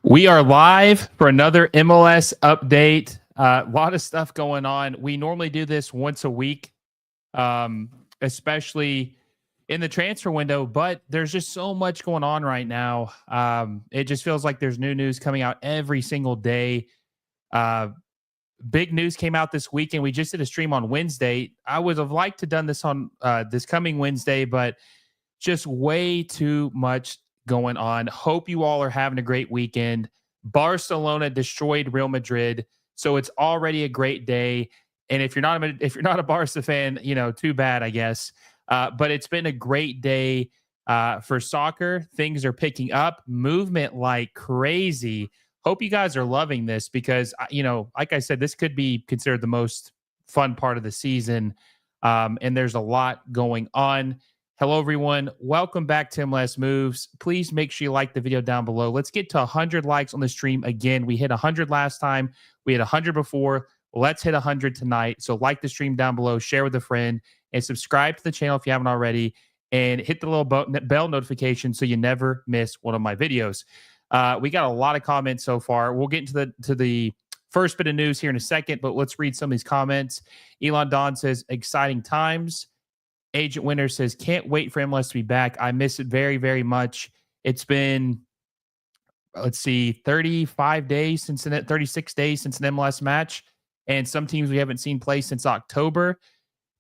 We are live for another MLS update. A lot of stuff going on. We normally do this once a week, especially in the transfer window, but there's just so much going on right now. It just feels like there's new news coming out every single day. Uh, Big news came out this week, and we just did a stream on Wednesday. I would have liked to done this on this coming Wednesday, but just way too much going on. Hope you all are having a great weekend. Barcelona destroyed Real Madrid, so it's already a great day. And if you're not a Barca fan, too bad, I guess. But it's been a great day for soccer. Things are picking up, movement like crazy. Hope you guys are loving this because, like I said, this could be considered the most fun part of the season. And there's a lot going on. Hello, everyone. Welcome back to MLS Moves. Please make sure you like the video down below. Let's get to 100 likes on the stream again. We hit 100 last time. We had 100 before. Let's hit 100 tonight. So like the stream down below, share with a friend, and subscribe to the channel if you haven't already, and hit the little bell notification so you never miss one of my videos. We got a lot of comments so far. We'll get into the first bit of news here in a second, but let's read some of these comments. Elon Don says, exciting times. Agent Winter says, can't wait for MLS to be back. I miss it very, very much. It's been, 35 days since 36 days since an MLS match. And some teams we haven't seen play since October.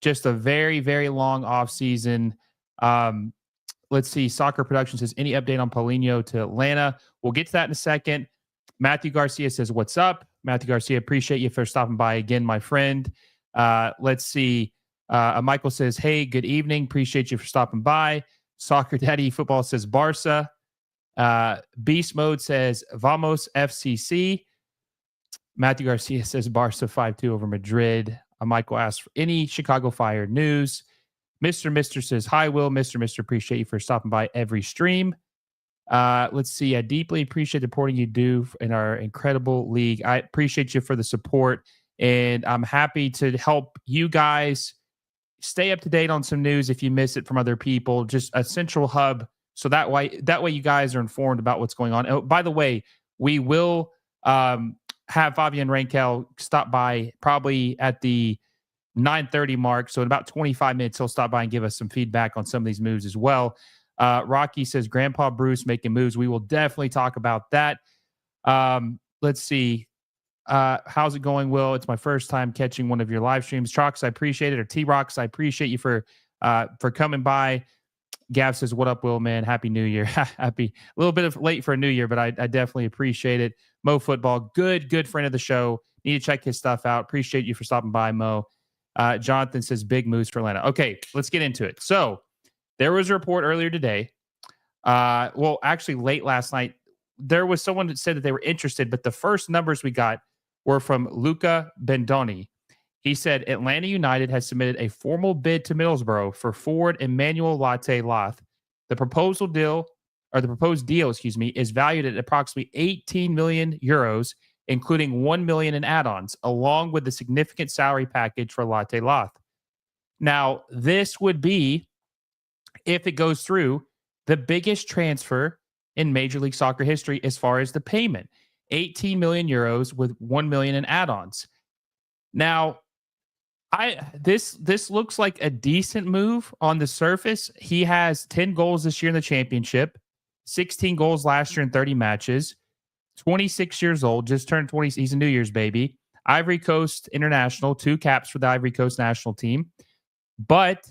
Just a very, very long off season. Let's see. Soccer Production says, any update on Paulinho to Atlanta? We'll get to that in a second. Matthew Garcia says, what's up? Matthew Garcia, appreciate you for stopping by again, my friend. Let's see. Michael says, hey, good evening. Appreciate you for stopping by. Soccer Daddy Football says Barca. Beast Mode says Vamos FCC. Matthew Garcia says Barca 5-2 over Madrid. Michael asks for any Chicago Fire news. Mr. says, hi, Will. Mr. Appreciate you for stopping by every stream. Let's see. I deeply appreciate the reporting you do in our incredible league. I appreciate you for the support, and I'm happy to help you guys stay up to date on some news if you miss it from other people. Just a central hub, so that way you guys are informed about what's going on. Oh, by the way, we will have Favi and Rankel stop by probably at the 9:30 mark. So in about 25 minutes, he'll stop by and give us some feedback on some of these moves as well. Rocky says, Grandpa Bruce making moves. We will definitely talk about that. Let's see. How's it going, Will? It's my first time catching one of your live streams. Trox, I appreciate it. Or T-Rocks, I appreciate you for coming by. Gav says, what up, Will, man? Happy New Year. Happy. A little bit of late for a New Year, but I definitely appreciate it. Mo Football, good friend of the show. Need to check his stuff out. Appreciate you for stopping by, Mo. Jonathan says, big moves for Atlanta. Okay, let's get into it. So there was a report earlier today. Well, actually late last night. There was someone that said that they were interested, but the first numbers we got were from Luca Bendoni. He said Atlanta United has submitted a formal bid to Middlesborough for forward Emmanuel Latte Lath. The proposed deal, is valued at approximately 18 million euros, including 1 million in add-ons, along with the significant salary package for Latte Lath. Now, this would be, if it goes through, the biggest transfer in Major League Soccer history as far as the payment. 18 million euros with 1 million in add-ons. Now, this looks like a decent move on the surface. He has 10 goals this year in the championship, 16 goals last year in 30 matches, 26 years old, just turned 20. He's a New Year's baby. Ivory Coast International, 2 caps for the Ivory Coast national team. But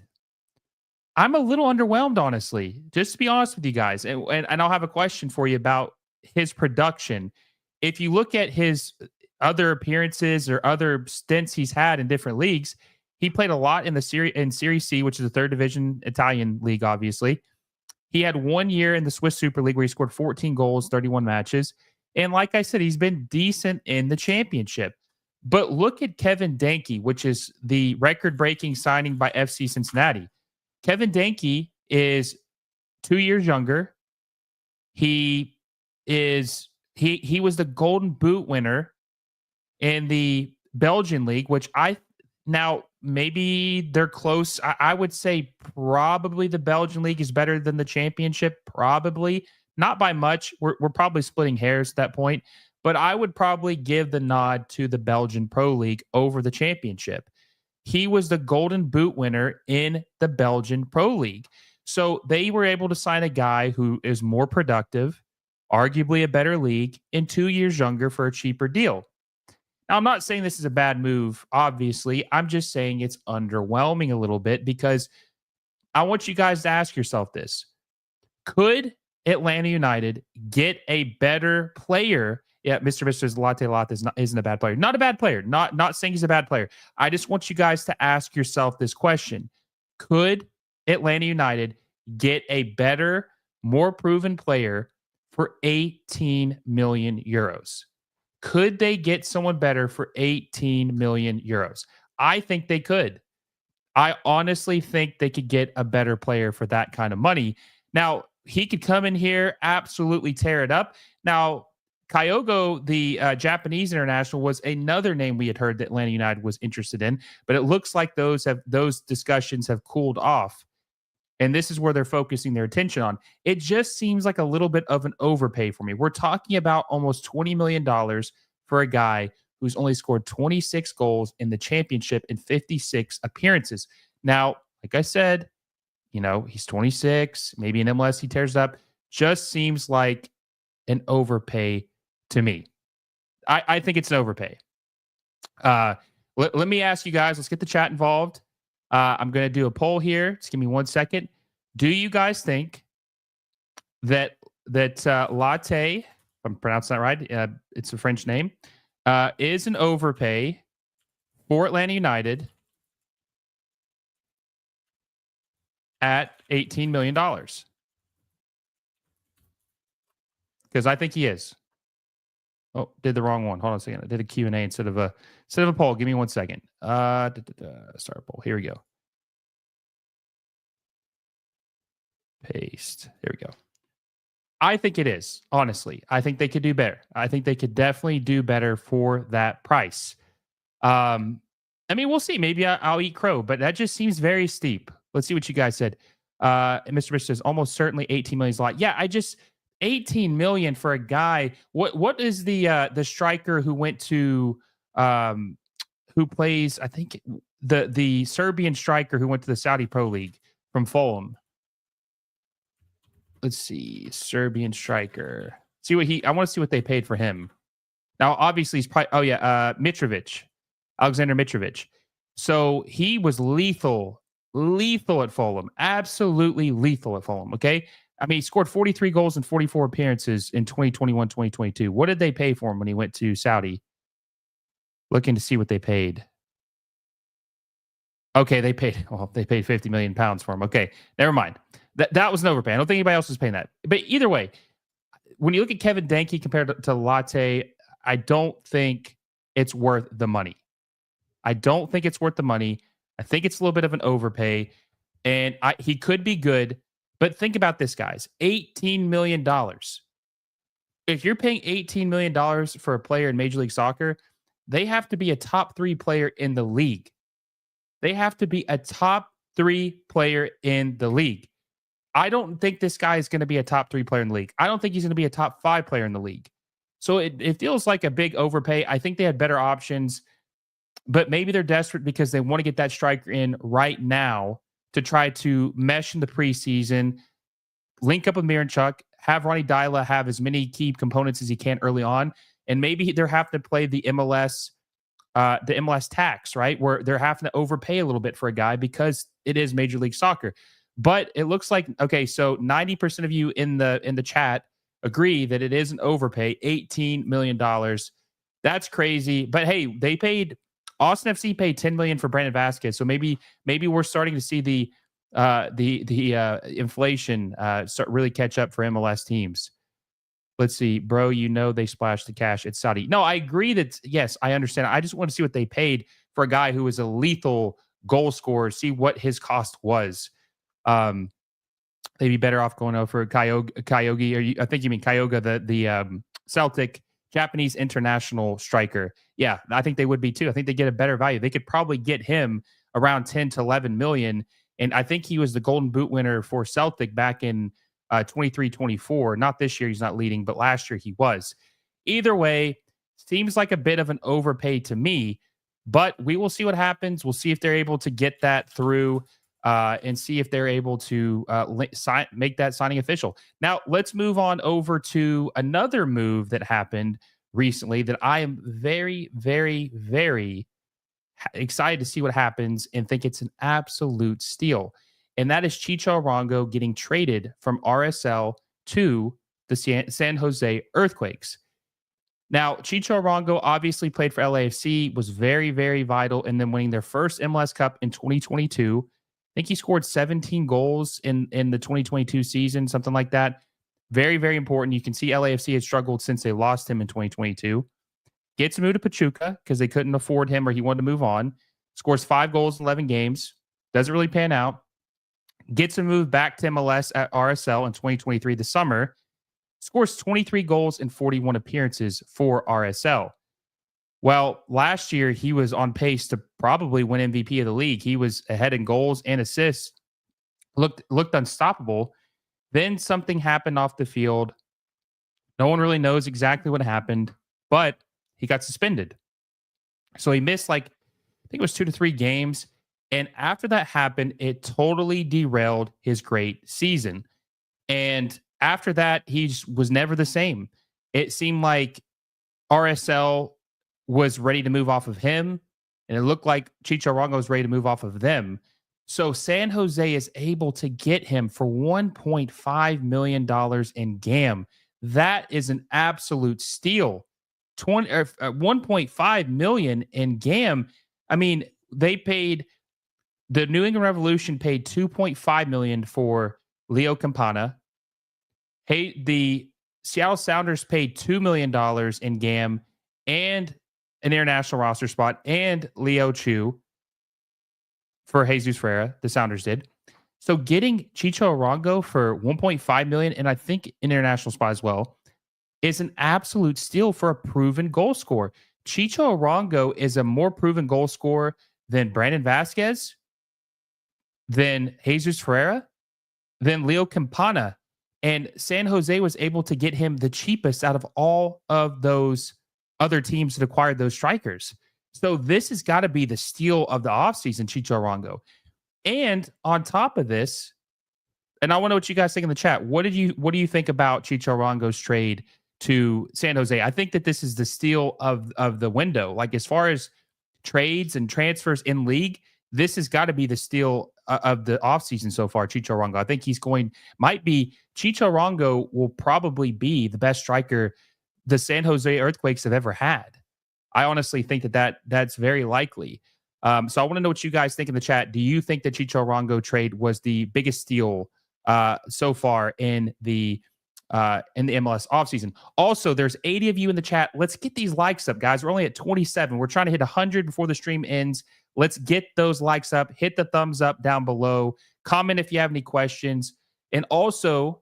I'm a little underwhelmed, honestly, just to be honest with you guys. And I'll have a question for you about his production. If you look at his other appearances or other stints he's had in different leagues, he played a lot in the Serie C, which is the third division Italian league, obviously. He had 1 year in the Swiss Super League where he scored 14 goals, 31 matches. And like I said, he's been decent in the championship. But look at Kevin Danke, which is the record-breaking signing by FC Cincinnati. Kevin Danke is 2 years younger. He was the Golden Boot winner in the Belgian league, which maybe they're close. I would say probably the Belgian league is better than the championship, probably, not by much. We're probably splitting hairs at that point, but I would probably give the nod to the Belgian Pro League over the championship. He was the Golden Boot winner in the Belgian Pro League. So they were able to sign a guy who is more productive, arguably a better league, and 2 years younger for a cheaper deal. Now, I'm not saying this is a bad move, obviously. I'm just saying it's underwhelming a little bit because I want you guys to ask yourself this. Could Atlanta United get a better player? Yeah, Mr. Latte Lath isn't a bad player. Not a bad player. Not saying he's a bad player. I just want you guys to ask yourself this question. Could Atlanta United get a better, more proven player for 18 million euros? Could they get someone better for 18 million euros? I think they could. I honestly think they could get a better player for that kind of money. Now, he could come in here, absolutely tear it up. Now, Kyogo, the Japanese international, was another name we had heard that Atlanta United was interested in, but it looks like those discussions have cooled off. And this is where they're focusing their attention on. It just seems like a little bit of an overpay for me. We're talking about almost $20 million for a guy who's only scored 26 goals in the championship in 56 appearances. Now, like I said, he's 26. Maybe in MLS he tears it up. Just seems like an overpay to me. I think it's an overpay. Let me ask you guys. Let's get the chat involved. I'm going to do a poll here. Just give me 1 second. Do you guys think that Latte, if I'm pronouncing that right, it's a French name, is an overpay for Atlanta United at $18 million? Because I think he is. Oh, did the wrong one. Hold on a second. I did a Q&A instead of a poll. Give me 1 second. Start a poll. Here we go. Paste. There we go. I think it is, honestly. I think they could do better. I think they could definitely do better for that price. We'll see. Maybe I'll eat crow, but that just seems very steep. Let's see what you guys said. Mr. Rich says almost certainly 18 million is a lot. Yeah, 18 million for a guy. What is the striker who went to who plays, I think the Serbian striker who went to the Saudi Pro League from Fulham? Let's see, Serbian striker. I want to see what they paid for him. Now, obviously, he's probably Mitrovic, Alexander Mitrovic. So he was lethal at Fulham, absolutely lethal at Fulham. Okay, he scored 43 goals in 44 appearances in 2021, 2022. What did they pay for him when he went to Saudi? Looking to see what they paid. Okay, they paid 50 million pounds for him. Okay, never mind. That was an overpay. I don't think anybody else was paying that. But either way, when you look at Kevin Denke compared to Latte, I don't think it's worth the money. I don't think it's worth the money. I think it's a little bit of an overpay. And he could be good. But think about this, guys. $18 million. If you're paying $18 million for a player in Major League Soccer, they have to be a top 3 player in the league. They have to be a top 3 player in the league. I don't think this guy is going to be a top 3 player in the league. I don't think he's going to be a top 5 player in the league. So it feels like a big overpay. I think they had better options, but maybe they're desperate because they want to get that striker in right now to try to mesh in the preseason, link up with Miranchuk, have Ronnie Dyla have as many key components as he can early on, and maybe they're having to play the MLS tax, right? Where they're having to overpay a little bit for a guy because it is Major League Soccer. But it looks like, okay, so 90% of you in the chat agree that it is an overpay, $18 million. That's crazy. But hey, Austin FC paid $10 million for Brandon Vasquez. So maybe we're starting to see the inflation start really catch up for MLS teams. Let's see, bro, they splashed the cash at Saudi. No, I agree that, yes, I understand. I just want to see what they paid for a guy who was a lethal goal scorer, see what his cost was. They'd be better off going over Kyogi. I think you mean Kyoga, the Celtic Japanese international striker. Yeah, I think they would be too. I think they get a better value. They could probably get him around 10 to 11 million. And I think he was the Golden Boot winner for Celtic back in 23-24. Not this year, he's not leading, but last year he was. Either way, seems like a bit of an overpay to me, but we will see what happens. We'll see if they're able to get that through and see if they're able to make that signing official. Now, let's move on over to another move that happened recently that I am very, very, very excited to see what happens and think it's an absolute steal. And that is Chicho Arango getting traded from RSL to the San Jose Earthquakes. Now, Chicho Arango obviously played for LAFC, was very, very vital in them winning their first MLS Cup in 2022. I think he scored 17 goals in the 2022 season, something like that. Very, very important. You can see LAFC had struggled since they lost him in 2022. Gets moved to Pachuca because they couldn't afford him or he wanted to move on. Scores 5 goals in 11 games. Doesn't really pan out. Gets him moved back to MLS at RSL in 2023 this summer. Scores 23 goals in 41 appearances for RSL. Well, last year he was on pace to probably win MVP of the league. He was ahead in goals and assists. Looked unstoppable. Then something happened off the field. No one really knows exactly what happened, but he got suspended. So he missed I think it was 2 to 3 games. And after that happened, it totally derailed his great season. And after that, he was never the same. It seemed like RSL was ready to move off of him, and it looked like Chicho Arango was ready to move off of them. So San Jose is able to get him for $1.5 million in GAM. That is an absolute steal. 1.5 million in GAM. I mean, the New England Revolution paid 2.5 million for Leo Campana. Hey, the Seattle Sounders paid $2 million in GAM and an international roster spot and Leo Chu for Jesus Ferreira. The Sounders did. So getting Chicho Arango for 1.5 million and I think international spot as well is an absolute steal for a proven goal scorer. Chicho Arango is a more proven goal scorer than Brandon Vasquez, than Jesus Ferreira, than Leo Campana. And San Jose was able to get him the cheapest out of all of those other teams that acquired those strikers. So this has got to be the steal of the offseason, Chicho Arango. And on top of this, and I want to know what you guys think in the chat. What do you think about Chicho Arango's trade to San Jose? I think that this is the steal of the window. Like as far as trades and transfers in league, this has got to be the steal of the offseason so far, Chicho Arango. I think Chicho Arango will probably be the best striker the San Jose Earthquakes have ever had. I honestly think that's very likely. So I want to know what you guys think in the chat. Do you think the Chicho Arango trade was the biggest steal so far in the MLS offseason? Also, there's 80 of you in the chat. Let's get these likes up, guys. We're only at 27. We're trying to hit 100 before the stream ends. Let's get those likes up. Hit the thumbs up down below. Comment if you have any questions. And also,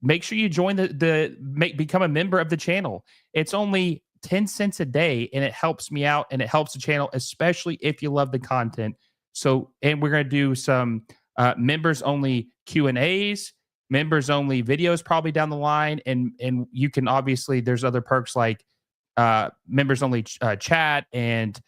make sure you join become a member of the channel. It's only 10 cents a day, and it helps me out, and it helps the channel, especially if you love the content. So, and we're going to do some members-only Q&As, members-only videos probably down the line, and you can obviously, there's other perks like members-only chat, and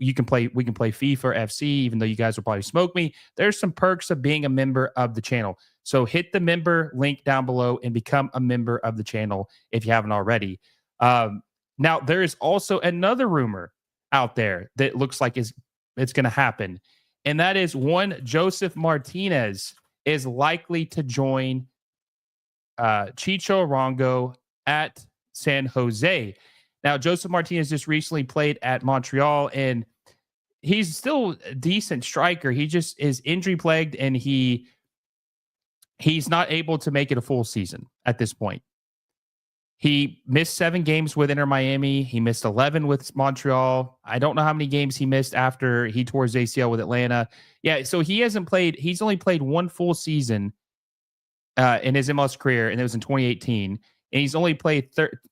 we can play FIFA FC, even though you guys will probably smoke me. There's some perks of being a member of the channel. So hit the member link down below and become a member of the channel if you haven't already. Now, there is also another rumor out there that looks like it's going to happen. And that is one Joseph Martinez is likely to join Chicho Arango at San Jose. Now, Joseph Martinez just recently played at Montreal, and he's still a decent striker. He just is injury plagued, and he's not able to make it a full season at this point. He missed 7 games with Inter Miami. He missed 11 with Montreal. I don't know how many games he missed after he tore his ACL with Atlanta. Yeah, so he hasn't played. He's only played 1 full season in his MLS career, and it was in 2018. And he's only played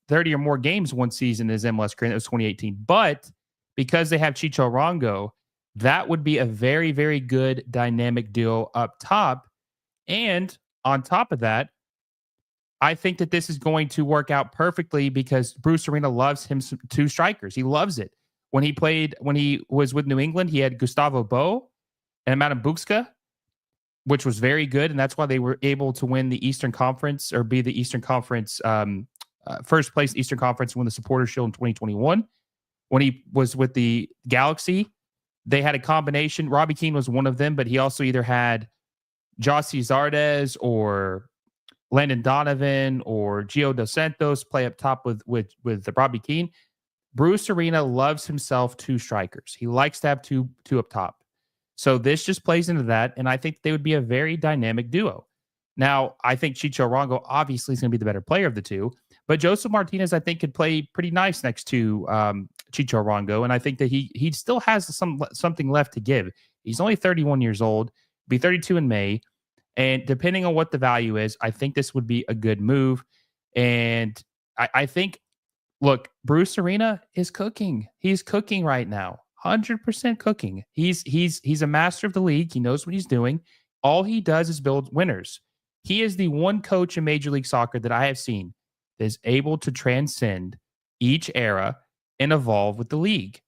30 or more games one season in his MLS career, and it was 2018. But because they have Chicho Arango, that would be a very, very good dynamic deal up top. And on top of that, I think that this is going to work out perfectly because Bruce Arena loves him some two strikers. He loves it. When he was with New England, he had Gustavo Bo and Madam Buxka, which was very good. And that's why they were able to win the Eastern Conference or be the Eastern Conference, first place Eastern Conference, win the Supporter Shield in 2021. When he was with the Galaxy, they had a combination. Robbie Keane was one of them, but he also either had Jossie Zardes or Landon Donovan or Gio Dos Santos play up top with Robbie Keane. Bruce Arena loves himself two strikers. He likes to have two up top. So this just plays into that, and I think they would be a very dynamic duo. Now, I think Chicho Arango obviously is going to be the better player of the two, but Joseph Martinez, I think, could play pretty nice next to Chicho Arango, and I think that he still has something left to give. He's only 31 years old, be 32 in May, and depending on what the value is, I think this would be a good move. And I think, look, Bruce Arena is cooking. He's cooking right now. 100% cooking. He's a master of the league. He knows what he's doing. All he does is build winners. He is the one coach in Major League Soccer that I have seen that is able to transcend each era and evolve with the league.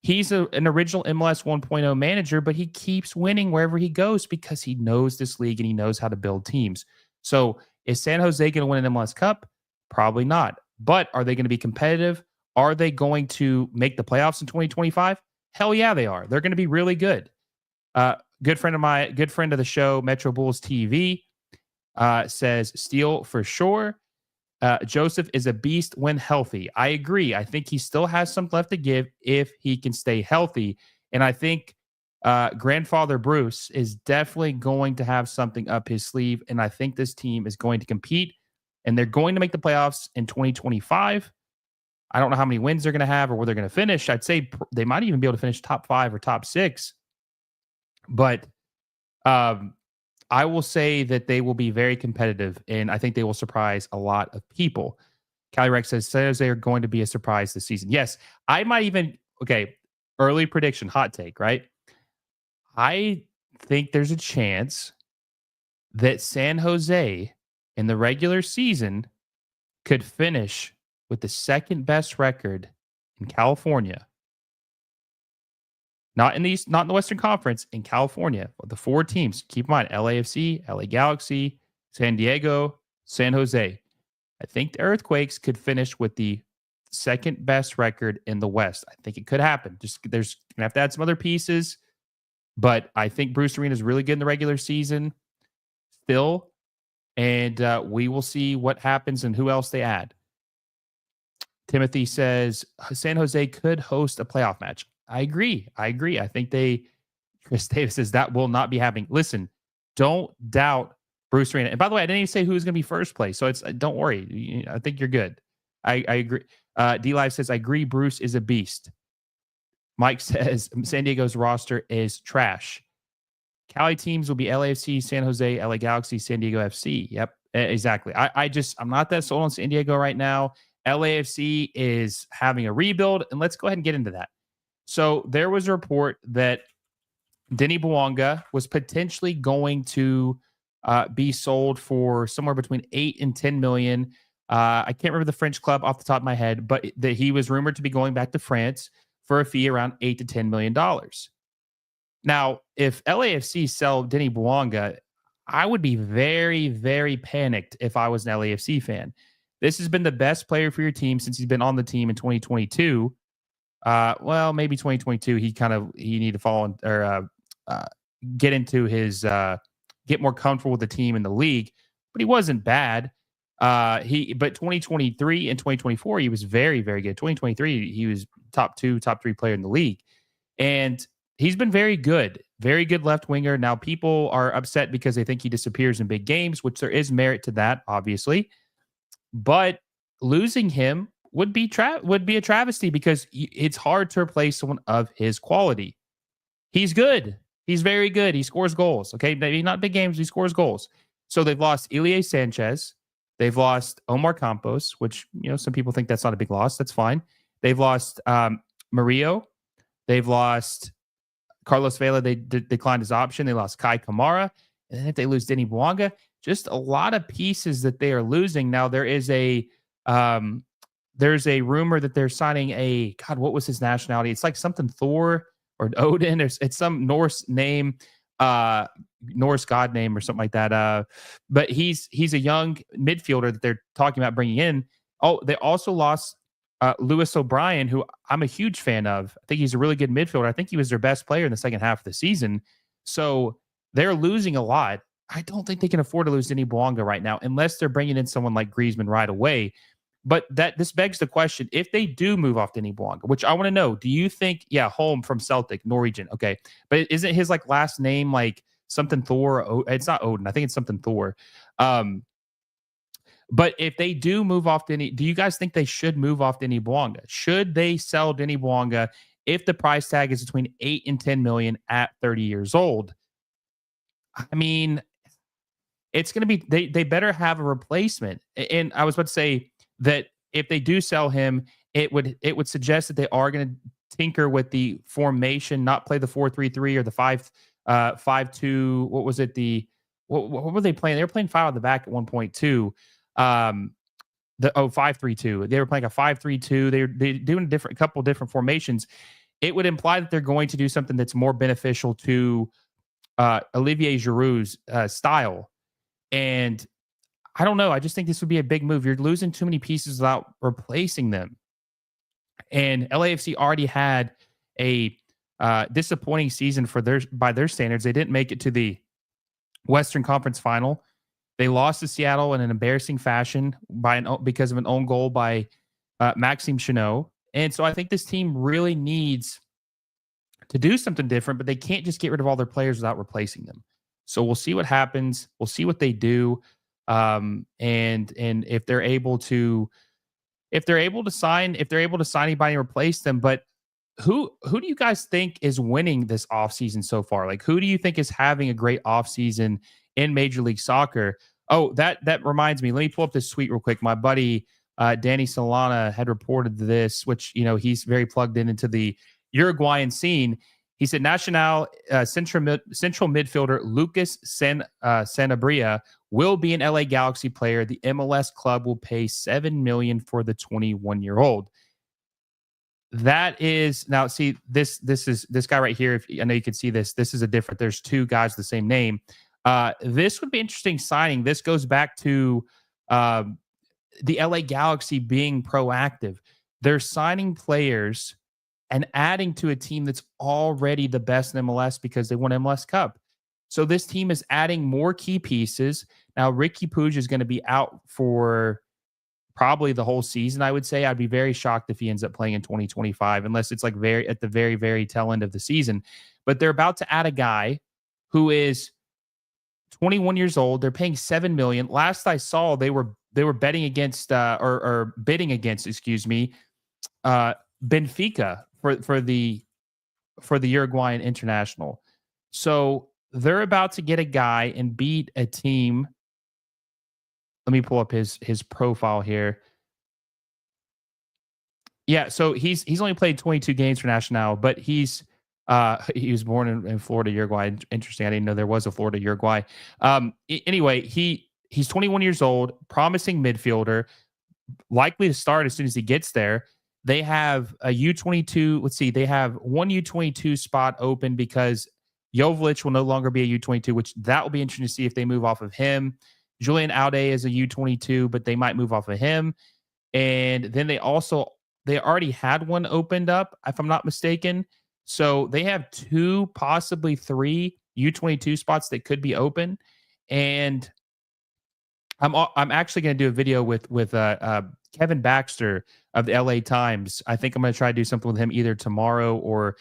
He's an original MLS 1.0 manager, but he keeps winning wherever he goes because he knows this league and he knows how to build teams. So is San Jose going to win an MLS Cup? Probably not. But are they going to be competitive? Are they going to make the playoffs in 2025? Hell yeah, they are. They're going to be really good. Good friend of the show, Metro Bulls TV, says Steele for sure. Joseph is a beast when healthy. I agree. I think he still has some left to give if he can stay healthy. And I think grandfather Bruce is definitely going to have something up his sleeve. And I think this team is going to compete and they're going to make the playoffs in 2025. I don't know how many wins they're going to have or where they're going to finish. I'd say they might even be able to finish top 5 or top 6. But I will say that they will be very competitive, and I think they will surprise a lot of people. Cali Rex says San Jose are going to be a surprise this season. Yes, I might even, early prediction, hot take, right? I think there's a chance that San Jose in the regular season could finish with the second best record in California. Not in the Western Conference, in California. The 4 teams, keep in mind, LAFC, LA Galaxy, San Diego, San Jose. I think the Earthquakes could finish with the second best record in the West. I think it could happen. There's going to have to add some other pieces, but I think Bruce Arena is really good in the regular season still, and we will see what happens and who else they add. Timothy says San Jose could host a playoff match. I agree. I think Chris Davis says that will not be happening. Listen, don't doubt Bruce Arena. And by the way, I didn't even say who's going to be first place. So don't worry. I think you're good. I agree. D-Live says, I agree. Bruce is a beast. Mike says San Diego's roster is trash. Cali teams will be LAFC, San Jose, LA Galaxy, San Diego FC. Yep, exactly. I'm not that sold on San Diego right now. LAFC is having a rebuild, and let's go ahead and get into that. So there was a report that Denny Bouanga was potentially going to be sold for somewhere between 8 and 10 million. I can't remember the French club off the top of my head, but that he was rumored to be going back to France for a fee around $8 to $10 million. Now, if LAFC sell Denny Bouanga, I would be very, very panicked if I was an LAFC fan. This has been the best player for your team since he's been on the team in 2022. Well, maybe 2022. He needed to fall in, or get into his get more comfortable with the team in the league, but he wasn't bad. But 2023 and 2024, he was very, very good. 2023, he was top 2, top 3 player in the league, and he's been very good left winger. Now people are upset because they think he disappears in big games, which there is merit to that, obviously. But losing him would be a travesty because it's hard to replace someone of his quality. He's good. He's very good. He scores goals. Okay, maybe not big games. He scores goals. So they've lost Ilie Sanchez. They've lost Omar Campos, which some people think that's not a big loss. That's fine. They've lost Murillo. They've lost Carlos Vela. They declined his option. They lost Kai Kamara. And then if they lose Denny Bouanga, just a lot of pieces that they are losing. Now um, there's a rumor that they're signing a God. What was his nationality? It's like something Thor or Odin. It's some Norse name, uh, Norse god name or something like that. But he's a young midfielder that they're talking about bringing in. Oh, they also lost Lewis O'Brien, who I'm a huge fan of. I think he's a really good midfielder. I think he was their best player in the second half of the season. So they're losing a lot. I don't think they can afford to lose Denny Bouanga right now, unless they're bringing in someone like Griezmann right away. But this begs the question: if they do move off Denny Bouanga, which I want to know, do you think? Yeah, home from Celtic, Norwegian. Okay, but isn't his like last name like something Thor? It's not Odin. I think it's something Thor. But if they do move off Denny, do you guys think they should move off Denny Bouanga? Should they sell Denny Bouanga if the price tag is between 8 and 10 million at 30 years old? I mean, it's going to be they better have a replacement. And I was about to say that if they do sell him, it would suggest that they are going to tinker with the formation, not play the 4-3-3 or the 5-2. What was it? What were they playing? They were playing 5 on the back at 1.2. The 5-3-2. They were playing a 5-3-2. They're doing a couple different formations. It would imply that they're going to do something that's more beneficial to Olivier Giroud's style. And I don't know. I just think this would be a big move. You're losing too many pieces without replacing them. And LAFC already had a disappointing season by their standards. They didn't make it to the Western Conference Final. They lost to Seattle in an embarrassing fashion because of an own goal by Maxime Chanot. And so I think this team really needs to do something different, but they can't just get rid of all their players without replacing them. So we'll see what happens. We'll see what they do, and if they're able to sign anybody and replace them. But who do you guys think is winning this offseason so far? Like, who do you think is having a great offseason in Major League Soccer? Oh, that reminds me. Let me pull up this tweet real quick. My buddy Danny Solana had reported this, which he's very plugged into the Uruguayan scene. He said Nacional central midfielder Lucas Sanabria will be an LA Galaxy player. The MLS club will pay $7 million for the 21-year-old. That is now. See, this is this guy right here. If I know you can see this, this is a different. There's two guys with the same name. This would be interesting signing. This goes back to the LA Galaxy being proactive. They're signing players and adding to a team that's already the best in MLS because they won MLS Cup. So this team is adding more key pieces. Now, Ricky Puig is going to be out for probably the whole season, I would say. I'd be very shocked if he ends up playing in 2025, unless it's like at the very, very tail end of the season. But they're about to add a guy who is 21 years old. They're paying $7 million. Last I saw, they were betting against or bidding against, Benfica for the Uruguayan international. So they're about to get a guy and beat a team. Let me pull up his profile here. Yeah, so he's only played 22 games for Nacional, but he was born in Florida, Uruguay. Interesting. I didn't know there was a Florida, Uruguay. Anyway, he's 21 years old, promising midfielder, likely to start as soon as he gets there. They have a U22. Let's see. They have one U22 spot open because Jovic will no longer be a U22, which that will be interesting to see if they move off of him. Julian Alde is a U22, but they might move off of him. And then they already had one opened up, if I'm not mistaken. So they have 2, possibly 3 U22 spots that could be open. And I'm actually going to do a video with Kevin Baxter of the LA Times. I think I'm going to try to do something with him either tomorrow or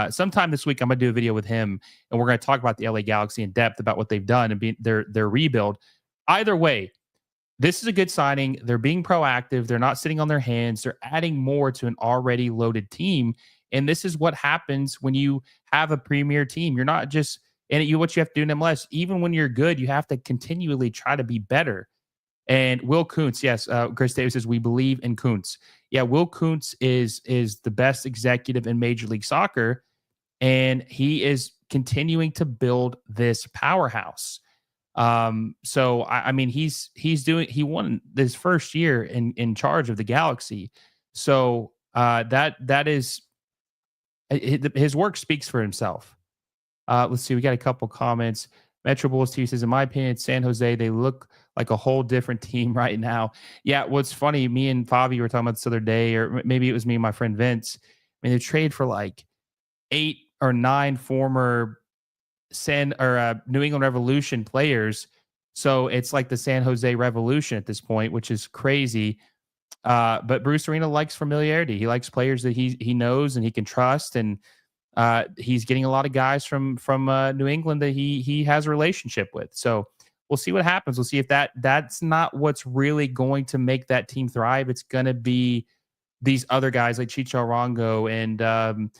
sometime this week. I'm going to do a video with him, and we're going to talk about the LA Galaxy in depth about what they've done and their rebuild. Either way, this is a good signing. They're being proactive. They're not sitting on their hands. They're adding more to an already loaded team. And this is what happens when you have a premier team. You're not just what you have to do in MLS. Even when you're good, you have to continually try to be better. And Will Kuntz, yes, Chris Davis says we believe in Kuntz. Yeah, Will Kuntz is the best executive in Major League Soccer, and he is continuing to build this powerhouse. So I mean, he won this first year in charge of the Galaxy. So that is his work speaks for himself. Let's see. We got a couple comments. Metro Bulls TV says, in my opinion, San Jose, they look like a whole different team right now. Yeah, what's funny, me and Favi were talking about this other day, or maybe it was me and my friend Vince. I mean, they trade for like 8 or 9 former New England Revolution players. So it's like the San Jose Revolution at this point, which is crazy. But Bruce Arena likes familiarity. He likes players that he knows and he can trust, and he's getting a lot of guys from New England that he has a relationship with. So we'll see what happens. We'll see if that's not what's really going to make that team thrive. It's going to be these other guys like Chicho Arango and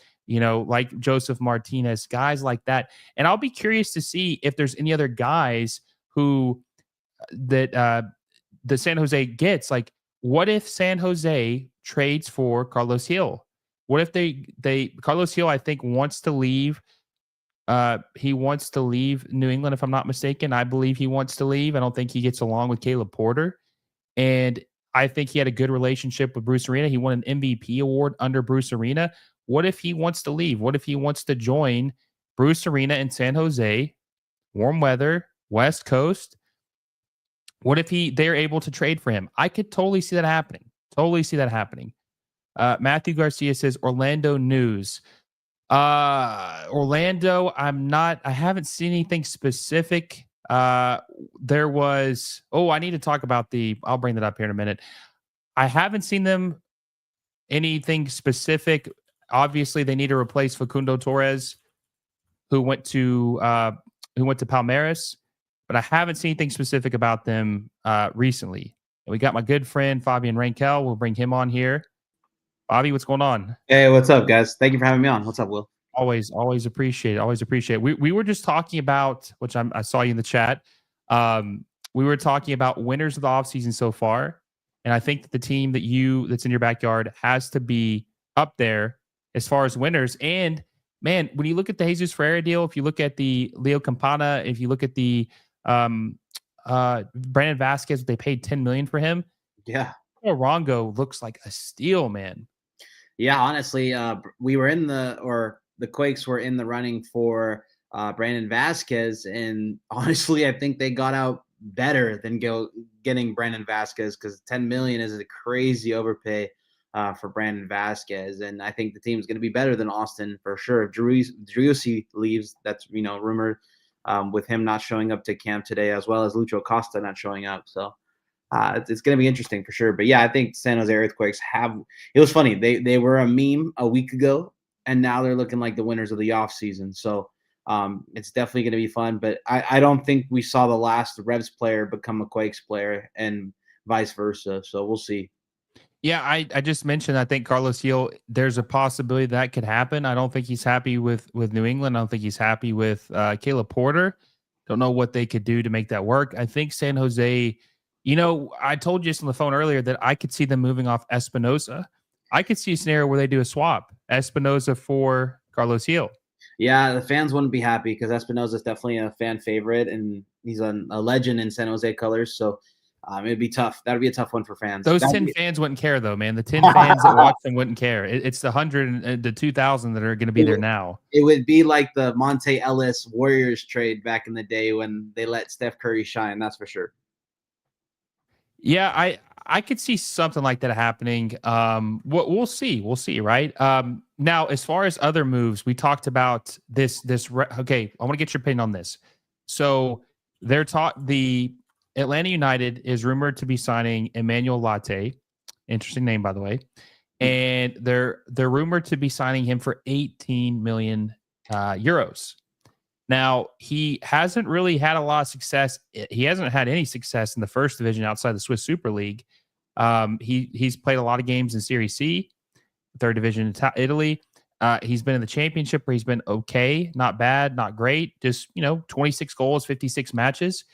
like Joseph Martinez, guys like that. And I'll be curious to see if there's any other guys who that the San Jose gets. Like, what if San Jose trades for Carlos Hill? What if they Carlos Hill, I think, wants to leave. He wants to leave New England, if I'm not mistaken. I believe he wants to leave. I don't think he gets along with Caleb Porter. And I think he had a good relationship with Bruce Arena. He won an MVP award under Bruce Arena. What if he wants to leave? What if he wants to join Bruce Arena in San Jose? Warm weather, West Coast. What if they're able to trade for him? I could totally see that happening. Totally see that happening. Matthew Garcia says Orlando news. Orlando, I haven't seen anything specific. There was, I need to talk about I'll bring that up here in a minute. I haven't seen them anything specific. Obviously, they need to replace Facundo Torres, who went to Palmeiras, but I haven't seen anything specific about them recently. And we got my good friend Fabian Rankel. We'll bring him on here. Bobby, what's going on? Hey, what's up, guys? Thank you for having me on. What's up, Will? Always appreciate it. Always appreciate it. We were just talking about, which I saw you in the chat. We were talking about winners of the offseason so far. And I think that the team that's in your backyard has to be up there as far as winners. And man, when you look at the Jesus Ferreira deal, if you look at the Leo Campana, if you look at the Brandon Vasquez, they paid $10 million for him. Yeah. Arango looks like a steal, man. Yeah, honestly, we were the Quakes were in the running for Brandon Vasquez, and honestly, I think they got out better than getting Brandon Vasquez, because $10 million is a crazy overpay for Brandon Vasquez, and I think the team is going to be better than Austin for sure. If Driussi leaves, that's rumored, with him not showing up to camp today, as well as Lucho Costa not showing up, so. It's going to be interesting for sure. But yeah, I think San Jose Earthquakes it was funny. They were a meme a week ago, and now they're looking like the winners of the offseason. So it's definitely going to be fun. But I don't think we saw the last Revs player become a Quakes player and vice versa. So we'll see. Yeah, I just mentioned, I think Carlos Hill, there's a possibility that could happen. I don't think he's happy with New England. I don't think he's happy with Caleb Porter. Don't know what they could do to make that work. I think San Jose... I told you on the phone earlier that I could see them moving off Espinosa. I could see a scenario where they do a swap, Espinosa for Carlos Hill. Yeah, the fans wouldn't be happy because Espinosa is definitely a fan favorite, and he's a legend in San Jose colors. So it'd be tough. That would be a tough one for fans. Those 10 fans wouldn't care, though, man. The 10 fans that watch them wouldn't care. It's the 100 and the 2,000 that are going to be there now. It would be like the Monte Ellis Warriors trade back in the day when they let Steph Curry shine. That's for sure. Yeah, I could see something like that happening. We'll see. We'll see, right? Now, as far as other moves, we talked about this. Okay, I want to get your opinion on this. So the Atlanta United is rumored to be signing Emmanuel Latte. Interesting name, by the way. And they're rumored to be signing him for 18 million euros. Now, he hasn't really had a lot of success. He hasn't had any success in the first division outside the Swiss Super League. He's played a lot of games in Serie C, third division in Italy. He's been in the championship where he's been okay, not bad, not great. Just, 26 goals, 56 matches.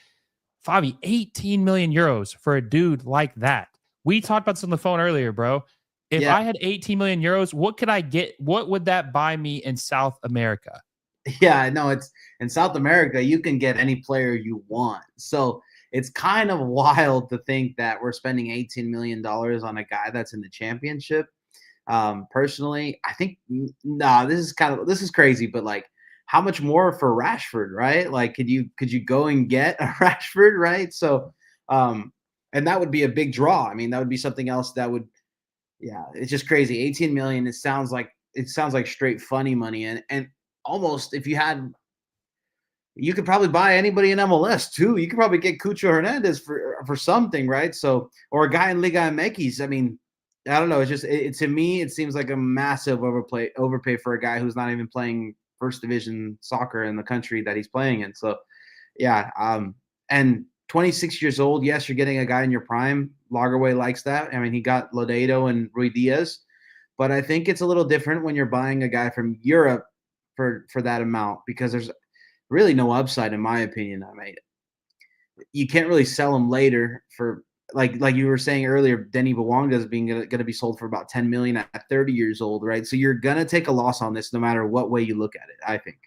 Favi, 18 million euros for a dude like that. We talked about this on the phone earlier, bro. If I had 18 million euros, what could I get? What would that buy me in South America? Yeah, no, it's in South America, you can get any player you want. So it's kind of wild to think that we're spending $18 million on a guy that's in the championship. Personally, I think this is crazy, but like how much more for Rashford, right? Like could you go and get a Rashford, right? So and that would be a big draw. I mean, that would be something else that would yeah, it's just crazy. 18 million, it sounds like straight funny money. And almost if you could probably buy anybody in MLS too. You could probably get Cucho Hernandez for something, right? So or a guy in Liga MX. I mean, I don't know. It's just to me, it seems like a massive overpay for a guy who's not even playing first division soccer in the country that he's playing in. So yeah, and 26 years old. Yes, you're getting a guy in your prime. Lagerwey likes that. I mean, he got Lodeiro and Rui Diaz, but I think it's a little different when you're buying a guy from Europe for that amount because there's really no upside in my opinion. I mean, you can't really sell him later for like you were saying earlier. Denny Bwanga is being going to be sold for about 10 million at 30 years old, right? So you're going to take a loss on this no matter what way you look at it, I think.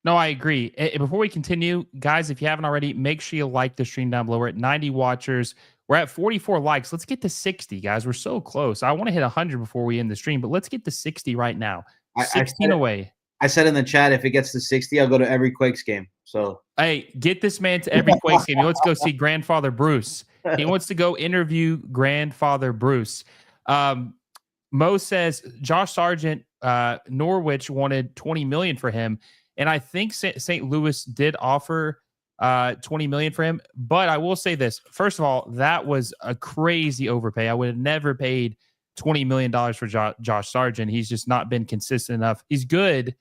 No, I agree. Before we continue, guys, if you haven't already, make sure you like the stream down below. We're at 90 watchers. We're at 44 likes. Let's get to 60, guys. We're so close. I want to hit 100 before we end the stream, but let's get to 60 right now. 16 away. I said in the chat, if it gets to 60, I'll go to every Quakes game. So hey, get this man to every Quakes game. He wants to go see Grandfather Bruce. He wants to go interview Grandfather Bruce. Mo says Josh Sargent, Norwich wanted 20 million for him. And I think St. Louis did offer 20 million for him. But I will say this. First of all, that was a crazy overpay. I would have never paid $20 million for Josh Sargent. He's just not been consistent enough. He's good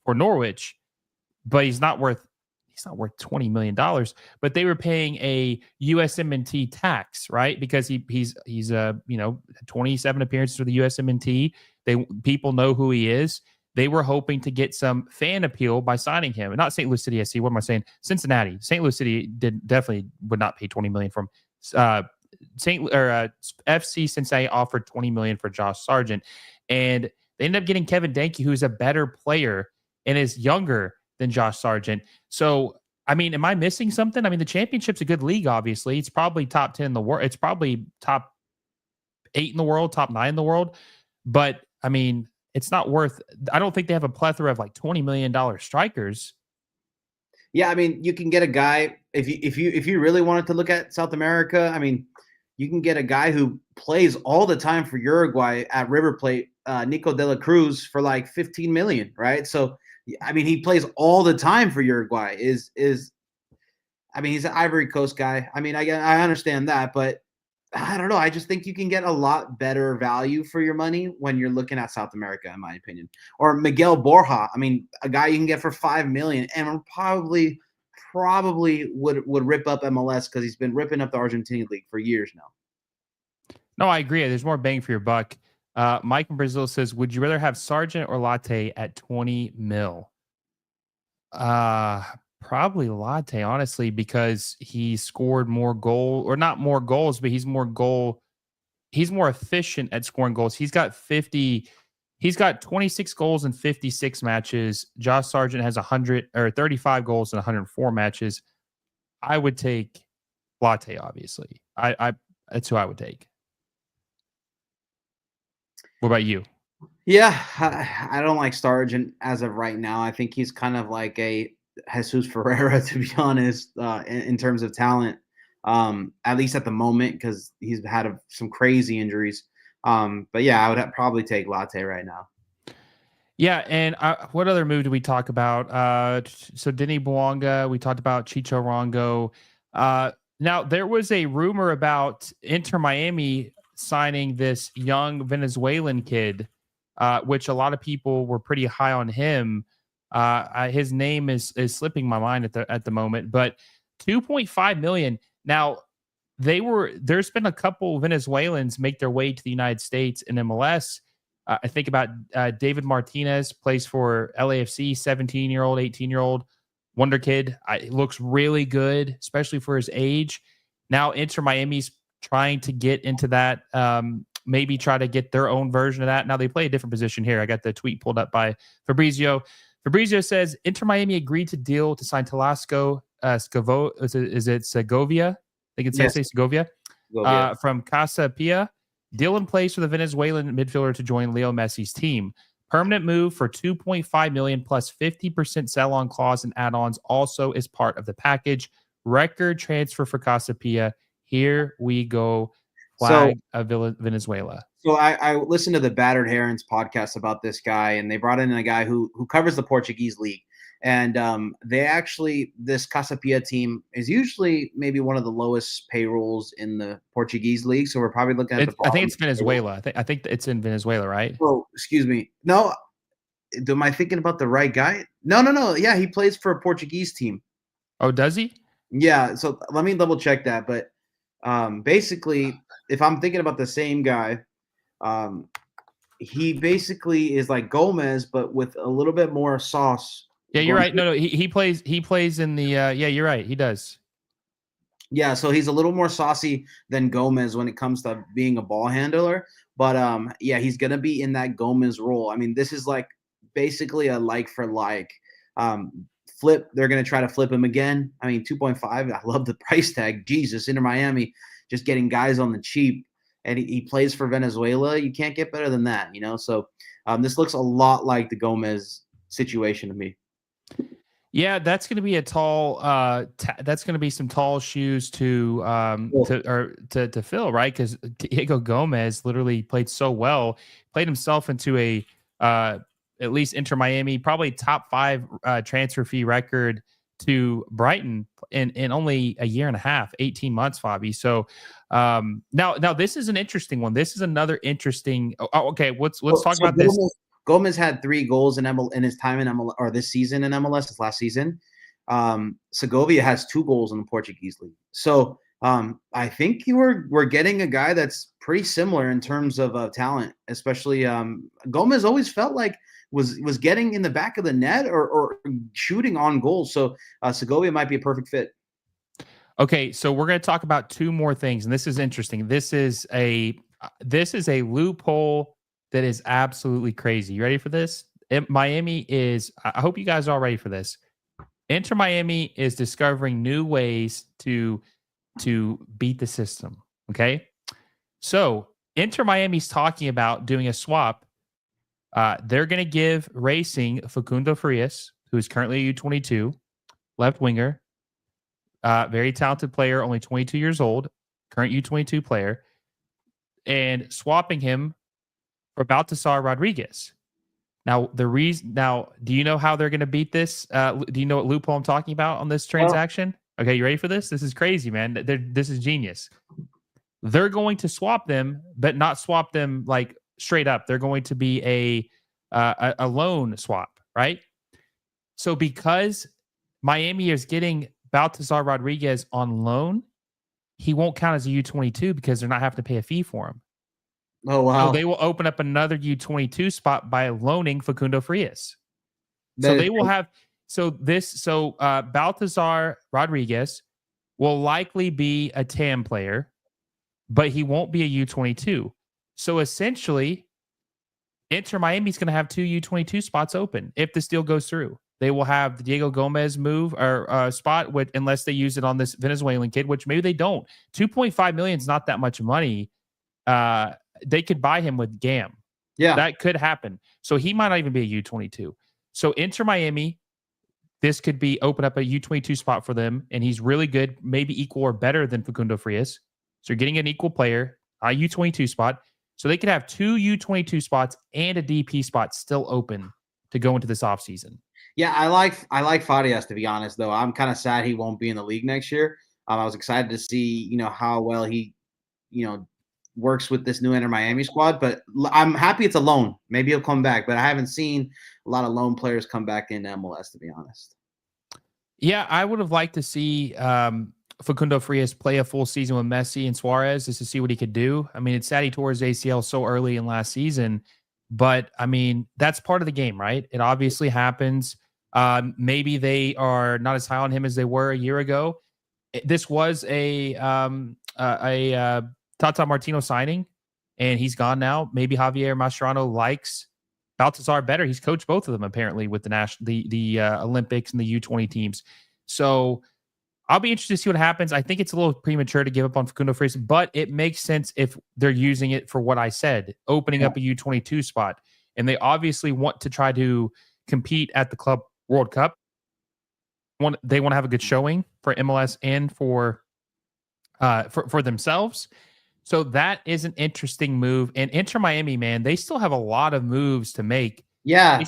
for Norwich, but he's not worth $20 million. But they were paying a USMNT tax, right? Because he's 27 appearances for the USMNT. People know who he is. They were hoping to get some fan appeal by signing him. And not St. Louis City SC. What am I saying? Cincinnati. St. Louis City definitely would not pay 20 million from FC Cincinnati offered 20 million for Josh Sargent. And they ended up getting Kevin Danke, who's a better player and is younger than Josh Sargent. So, I mean, am I missing something? I mean, the championship's a good league, obviously. It's probably top 10 in the world. It's probably top 8 in the world, top 9 in the world. But, I mean, it's not worth. I don't think they have a plethora of like $20 million strikers. Yeah, I mean, you can get a guy if you really wanted to look at South America. I mean, you can get a guy who plays all the time for Uruguay at River Plate, Nico de la Cruz, for like 15 million, right? So, I mean, he plays all the time for Uruguay. I mean, he's an Ivory Coast guy. I mean, I understand that, but I don't know. I just think you can get a lot better value for your money when you're looking at South America, in my opinion. Or Miguel Borja. I mean, a guy you can get for 5 million and probably would rip up MLS because he's been ripping up the Argentine league for years now. No, I agree. There's more bang for your buck. Mike in Brazil says, would you rather have Sargent or Latte at 20 mil? Probably Latte, honestly, because he scored more goal, or not more goals, but he's more efficient at scoring goals. He's got 26 goals in 56 matches. Josh Sargent has 35 goals in 104 matches. I would take Latte, obviously. That's who I would take. What about you? Yeah, I don't like Sargent as of right now. I think he's kind of like a Jesus Ferreira, to be honest, in terms of talent, at least at the moment, because he's had some crazy injuries. But yeah, I would probably take Latte right now. Yeah, and what other move did we talk about? So Denny Bwanga, we talked about Chicho Arango. Now, there was a rumor about Inter Miami signing this young Venezuelan kid, which a lot of people were pretty high on him. His name is slipping my mind at the moment, but 2.5 million. Now, there's been a couple Venezuelans make their way to the United States in MLS. I think about David Martinez, plays for LAFC, 17-year-old, 18-year-old wonder kid. Looks really good, especially for his age. Now, Inter Miami's trying to get into that, maybe try to get their own version of that. Now, they play a different position here. I got the tweet pulled up by Fabrizio Fabrizio says Inter Miami agreed to deal to sign Velasco is it Segovia? I think it's Yes. Segovia. Go, From Casa Pia. Deal in place for the Venezuelan midfielder to join Leo Messi's team. Permanent move for $2.5 million plus 50% sell-on clause and add-ons also is part of the package. Record transfer for Casa Pia. Here we go. Flag of Venezuela. So I listened to the Battered Herons podcast about this guy, and they brought in a guy who covers the Portuguese league. And they actually, this Casapia team is usually maybe one of the lowest payrolls in the Portuguese league. So we're probably looking at I think it's Venezuela. I think it's in Venezuela, right? Oh, excuse me. No, am I thinking about the right guy? No. Yeah, he plays for a Portuguese team. Oh, does he? Yeah. So let me double check that. But basically, if I'm thinking about the same guy, he basically is like Gomez, but with a little bit more sauce. Yeah, you're right. No, he plays in the yeah, you're right. He does. Yeah, so he's a little more saucy than Gomez when it comes to being a ball handler. But yeah, he's gonna be in that Gomez role. I mean, this is like basically a like for like. Flip, they're gonna try to flip him again. I mean, 2.5. I love the price tag. Jesus, Inter Miami just getting guys on the cheap. And he plays for Venezuela. You can't get better than that, you know? So this looks a lot like the Gomez situation to me. Yeah, that's going to be a tall. That's going to be some tall shoes to fill, right? Because Diego Gomez literally played so well, played himself into a at least Inter Miami, probably top 5 transfer fee record to Brighton in only a year and a half, 18 months, Favi. So now this is an interesting one. This is another interesting. Okay, let's talk about this. Gomez had 3 goals in his time in MLS, or this season in MLS, this last season. Segovia has 2 goals in the Portuguese league. So I think we're getting a guy that's pretty similar in terms of talent, especially Gomez always felt like was getting in the back of the net or shooting on goals. So Segovia might be a perfect fit. Okay, so we're going to talk about 2 more things, and this is interesting. This is a loophole that is absolutely crazy. You ready for this? Miami is. I hope you guys are all ready for this. Inter Miami is discovering new ways to beat the system. Okay, so Inter Miami's talking about doing a swap. They're going to give Racing Facundo Frias, who is currently a U22 left winger, very talented player, only 22 years old, current U22 player, and swapping him for Baltasar Rodriguez. Now, do you know how they're going to beat this? Do you know what loophole I'm talking about on this transaction? Okay, you ready for this? This is crazy, man. This is genius. They're going to swap them, but not swap them like straight up. They're going to be a loan swap, right? So because Miami is getting Baltasar Rodriguez on loan, he won't count as a U22 because they're not having to pay a fee for him. Oh, wow. So they will open up another U22 spot by loaning Facundo Frias. So they will have Baltasar Rodriguez will likely be a TAM player, but he won't be a U22. So essentially, Inter Miami's going to have 2 U22 spots open if this deal goes through. They will have the Diego Gomez move or spot unless they use it on this Venezuelan kid, which maybe they don't. 2.5 million is not that much money. They could buy him with GAM. Yeah, that could happen. So he might not even be a U22. So Inter Miami, this could be open up a U22 spot for them, and he's really good, maybe equal or better than Facundo Frias. So you're getting an equal player, a U22 spot. So they could have 2 U22 spots and a DP spot still open to go into this offseason. Yeah, I like Farias, to be honest, though. I'm kind of sad he won't be in the league next year. I was excited to see, how well he, works with this new Inter Miami squad, but I'm happy it's a loan. Maybe he'll come back, but I haven't seen a lot of loan players come back in MLS, to be honest. Yeah, I would have liked to see Facundo Frias play a full season with Messi and Suarez just to see what he could do. I mean, it's sad he tore his ACL so early in last season, but I mean, that's part of the game, right? It obviously happens. Maybe they are not as high on him as they were a year ago. This was a Tata Martino signing, and he's gone now. Maybe Javier Mascherano likes Baltazar better. He's coached both of them apparently with the Olympics and the U20 teams. So I'll be interested to see what happens. I think it's a little premature to give up on Facundo Freitas, but it makes sense if they're using it for what I said, opening up a U22 spot. And they obviously want to try to compete at the Club World Cup. They want to have a good showing for MLS and for themselves. So that is an interesting move. And Inter Miami, man, they still have a lot of moves to make. Yeah,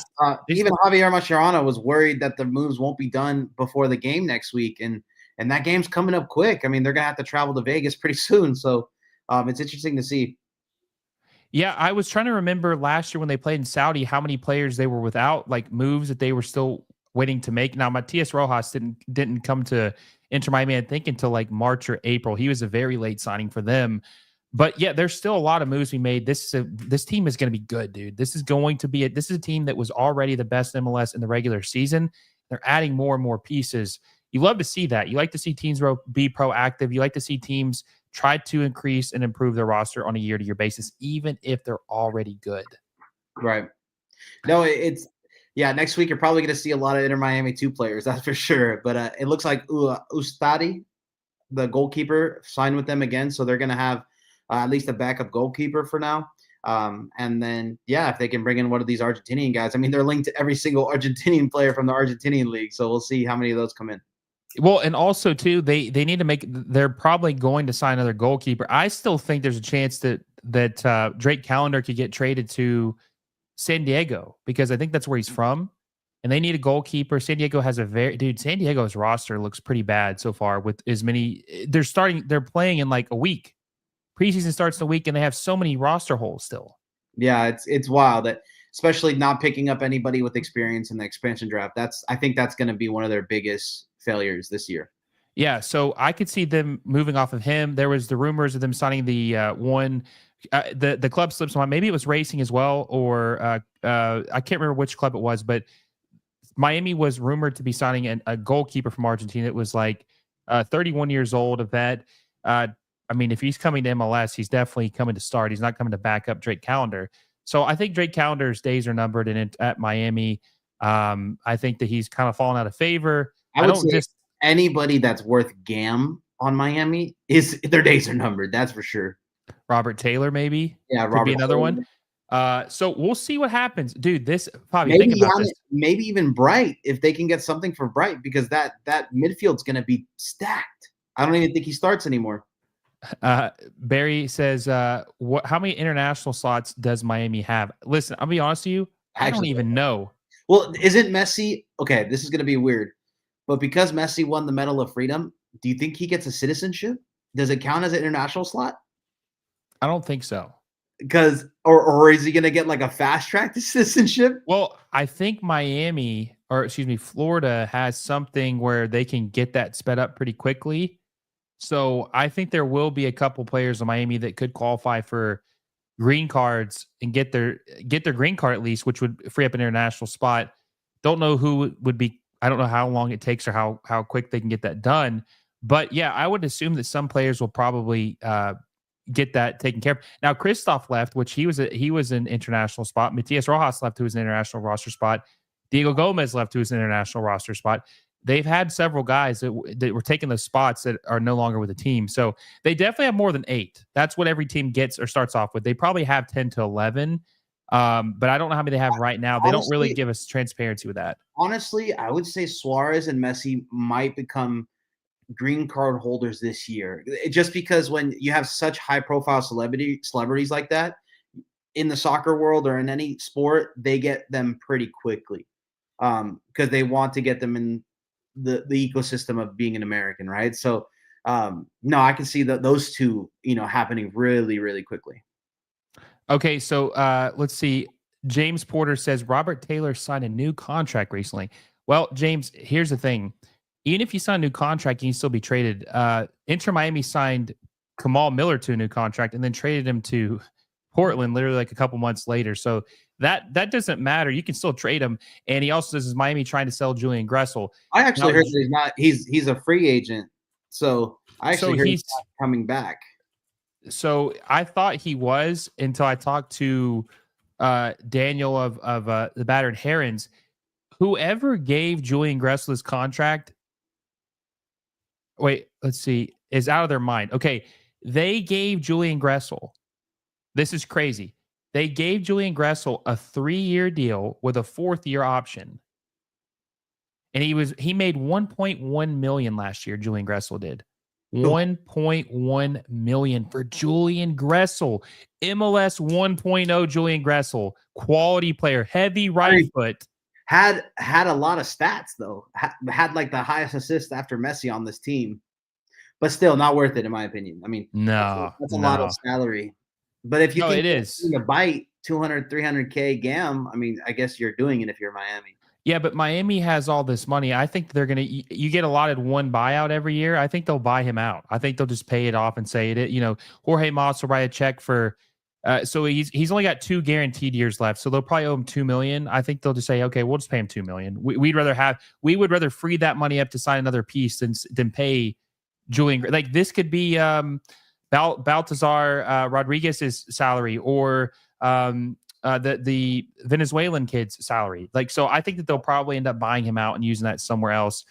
even Javier Mascherano was worried that the moves won't be done before the game next week, and that game's coming up quick. I mean, they're gonna have to travel to Vegas pretty soon, so it's interesting to see. Yeah, I was trying to remember last year when they played in Saudi how many players they were without, like moves that they were still waiting to make. Now, Matias Rojas didn't come to Inter Miami, I think, until like March or April. He was a very late signing for them. But yeah, there's still a lot of moves we made. This team is going to be good, dude. This is a team that was already the best MLS in the regular season. They're adding more and more pieces. You love to see that. You like to see teams be proactive. You like to see teams try to increase and improve their roster on a year-to-year basis, even if they're already good. Right. No, next week you're probably going to see a lot of Inter Miami 2 players, that's for sure. But it looks like Ustadi, the goalkeeper, signed with them again, so they're going to have at least a backup goalkeeper for now. And then, if they can bring in one of these Argentinian guys, I mean, they're linked to every single Argentinian player from the Argentinian league. So we'll see how many of those come in. Well, and also too, they need to they're probably going to sign another goalkeeper. I still think there's a chance that Drake Callender could get traded to San Diego because I think that's where he's from. And they need a goalkeeper. San Diego has San Diego's roster looks pretty bad so far with as many. They're playing in like a week. Preseason starts in a week and they have so many roster holes still. Yeah, it's wild that especially not picking up anybody with experience in the expansion draft. I think that's going to be one of their biggest failures this year. Yeah, so I could see them moving off of him. There was the rumors of them signing the the club slips on. Maybe it was Racing as well, or I can't remember which club it was, but Miami was rumored to be signing a goalkeeper from Argentina. It was like 31 years old, a vet. I mean, if he's coming to MLS, he's definitely coming to start. He's not coming to back up Drake Callender. So I think Drake Callender's days are numbered at Miami. I think that he's kind of fallen out of favor. I don't say anybody that's worth GAM on Miami their days are numbered. That's for sure. Robert Taylor, maybe. Yeah, could be another Taylor. One. So we'll see what happens, dude. Favi, think about this. Maybe even Bright, if they can get something for Bright, because that midfield's going to be stacked. I don't even think he starts anymore. Barry says, how many international slots does Miami have? Listen, I'll be honest with you. I don't even know. Well, isn't Messi okay? This is going to be weird, but because Messi won the Medal of Freedom, do you think he gets a citizenship? Does it count as an international slot? I don't think so. Because or is he going to get like a fast track to citizenship? Well, I think Florida has something where they can get that sped up pretty quickly. So I think there will be a couple players in Miami that could qualify for green cards and get their green card at least, which would free up an international spot. Don't know who would be. I don't know how long it takes or how quick they can get that done. But yeah, I would assume that some players will probably get that taken care of. Now, Christoph left, which he was an international spot. Matias Rojas left, who was an international roster spot. Diego Gomez left, who was an international roster spot. They've had several guys that were taking those spots that are no longer with the team. So they definitely have more than 8. That's what every team gets or starts off with. They probably have 10 to 11. But I don't know how many they have right now. They don't really give us transparency with that. Honestly, I would say Suarez and Messi might become green card holders this year. Just because when you have such high-profile celebrities like that in the soccer world or in any sport, they get them pretty quickly because they want to get them in the ecosystem of being an American, right? So no, I can see those two, happening really, really quickly. Okay, so let's see. James Porter says Robert Taylor signed a new contract recently. Well, James, here's the thing. Even if you sign a new contract, you can still be traded. Inter Miami signed Kamal Miller to a new contract and then traded him to Portland literally like a couple months later. So that doesn't matter. You can still trade him. And he also says, is Miami trying to sell Julian Gressel? I actually heard that he's a free agent. So I actually heard he's not coming back. So I thought he was until I talked to Daniel of the Battered Herons, whoever gave Julian Gressel this contract, wait, let's see, is out of their mind. Okay, they gave Julian Gressel, this is crazy. They gave Julian Gressel a 3-year deal with a 4th-year option. And he made 1.1 million last year, Julian Gressel did. 1.1 million for Julian Gressel. MLS 1.0 Julian Gressel. Quality player, heavy right foot. Had a lot of stats though. Had like the highest assist after Messi on this team. But still not worth it in my opinion. I mean, that's a lot of salary. But if you think it is a bite 200, 300K GAM, I mean, I guess you're doing it if you're Miami. Yeah, but Miami has all this money. I think they're going to, you get allotted one buyout every year. I think they'll buy him out. I think they'll just pay it off and say it. You know, Jorge Mas will write a check for, so he's only got 2 guaranteed years left. So they'll probably owe him $2 million. I think they'll just say, okay, we'll just pay him $2 million. We would rather free that money up to sign another piece than pay Julian. Like this could be Baltazar Rodriguez's salary or, the Venezuelan kid's salary. Like, so I think that they'll probably end up buying him out and using that somewhere else.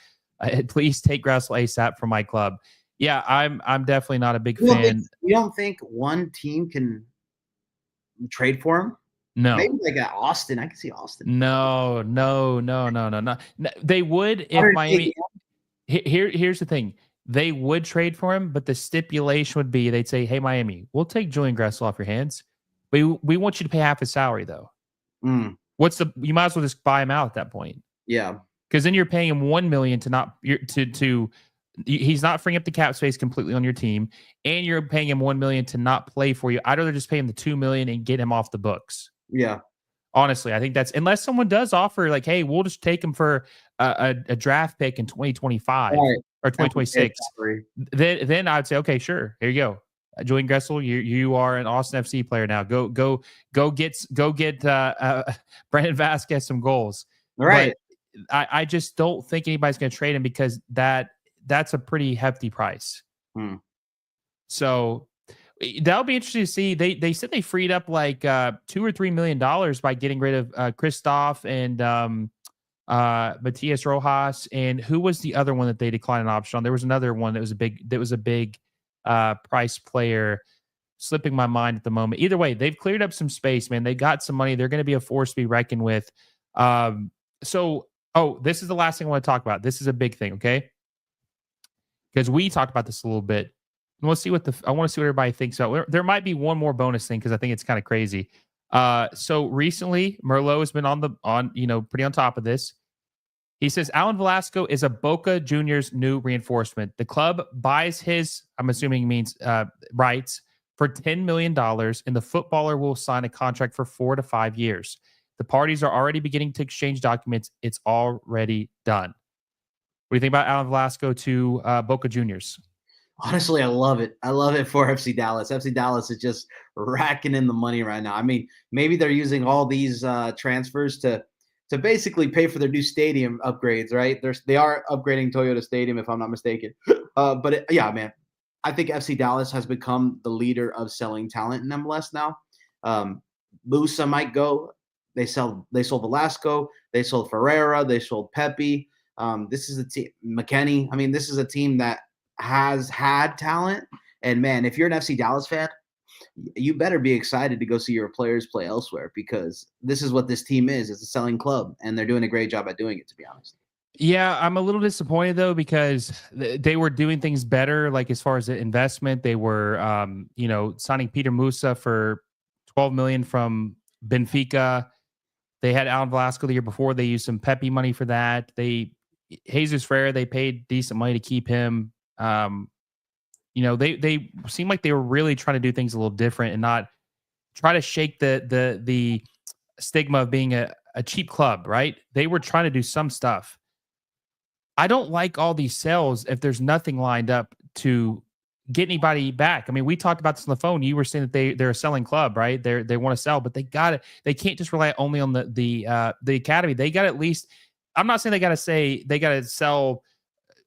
Please take Gressel ASAP from my club. Yeah, I'm definitely not a big fan. You don't think one team can trade for him? No. Maybe like Austin. I can see Austin. No. They would if Miami. Here's the thing. They would trade for him, but the stipulation would be they'd say, hey, Miami, we'll take Julian Gressel off your hands. We want you to pay half his salary though. You might as well just buy him out at that point. Yeah. Because then you're paying him $1 million he's not freeing up the cap space completely on your team, and you're paying him $1 million to not play for you. I'd rather just pay him the $2 million and get him off the books. Yeah. Honestly, I think that's, unless someone does offer like, hey, we'll just take him for a draft pick in 2025 or 2026. Then I'd say, okay, sure, here you go. Julian Gressel, you are an Austin FC player now. Go get Brandon Vasquez some goals. Right. But I just don't think anybody's going to trade him because that's a pretty hefty price. So that'll be interesting to see. They said they freed up like $2 or $3 million by getting rid of Christoph and Matias Rojas. And who was the other one that they declined an option on? There was another one that was a big price player, slipping my mind at the moment. Either way, they've cleared up some space, man. They got some money. They're going to be a force to be reckoned with. This is the last thing I want to talk about. This is a big thing, okay? Because we talked about this a little bit. I want to see what everybody thinks about. There might be one more bonus thing because I think it's kind of crazy. So recently, Merlot has been pretty on top of this. He says Alan Velasco is a Boca Juniors new reinforcement. The club buys his, I'm assuming he means rights, for $10 million, and the footballer will sign a contract for 4 to 5 years. The parties are already beginning to exchange documents. It's already done. What do you think about Alan Velasco to Boca Juniors? Honestly, I love it. I love it for FC Dallas. FC Dallas is just racking in the money right now. I mean, maybe they're using all these transfers to basically pay for their new stadium upgrades, right? They are upgrading Toyota Stadium, if I'm not mistaken. Yeah, man, I think FC Dallas has become the leader of selling talent in MLS now. Musa might go. They sold Velasco. They sold Ferreira. They sold Pepe. This is a team, McKennie. I mean, this is a team that has had talent. And man, if you're an FC Dallas fan, you better be excited to go see your players play elsewhere, because this is what this team is. It's a selling club, and they're doing a great job at doing it, to be honest. Yeah, I'm a little disappointed though, because they were doing things better. Like as far as the investment, they were, signing Peter Musa for $12 million from Benfica. They had Alan Velasco the year before. They used some Pepe money for that. Jesus Ferreira, they paid decent money to keep him. They seem like they were really trying to do things a little different and not try to shake the stigma of being a cheap club, right? They were trying to do some stuff. I don't like all these sales if there's nothing lined up to get anybody back. I mean, we talked about this on the phone. You were saying that they're a selling club, right? They want to sell, but they can't just rely only on the academy. They got at least, I'm not saying they got to sell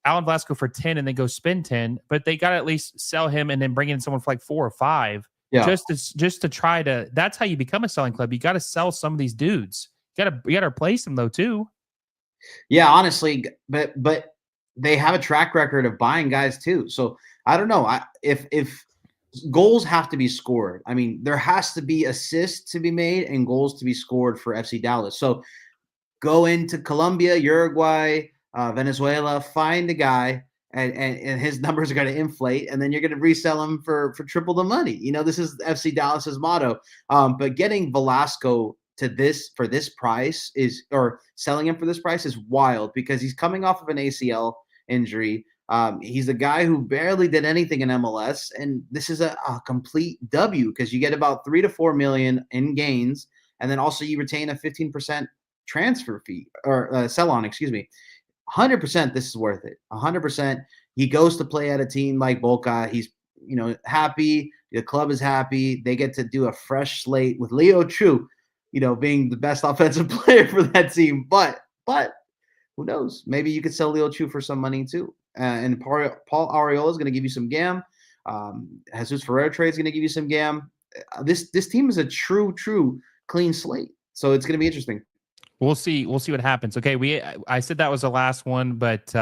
Alan Velasco for 10 and then go spend 10, but they got to at least sell him and then bring in someone for like 4 or 5 Yeah. just to try to. That's how you become a selling club. You got to sell some of these dudes. You got to replace them though too. Yeah, honestly, but they have a track record of buying guys too. So I don't know. If goals have to be scored, I mean, there has to be assists to be made and goals to be scored for FC Dallas. So go into Colombia, Uruguay, Venezuela, find a guy, and his numbers are going to inflate, and then you're going to resell him for triple the money. This is FC Dallas's motto. But getting Velasco to this for this price or selling him for this price is wild because he's coming off of an ACL injury. He's a guy who barely did anything in MLS, and this is a complete W because you get about 3 to 4 million in gains, and then also you retain a 15% transfer fee or sell on, excuse me. 100% this is worth it. 100%. He goes to play at a team like Boca. He's happy. The club is happy. They get to do a fresh slate with Leo Chu, being the best offensive player for that team. But who knows? Maybe you could sell Leo Chu for some money too. And Paul Arriola is going to give you some GAM. Jesus Ferreira trade is going to give you some GAM. This team is a true clean slate. So it's going to be interesting. We'll see what happens. Okay, I said that was the last one, but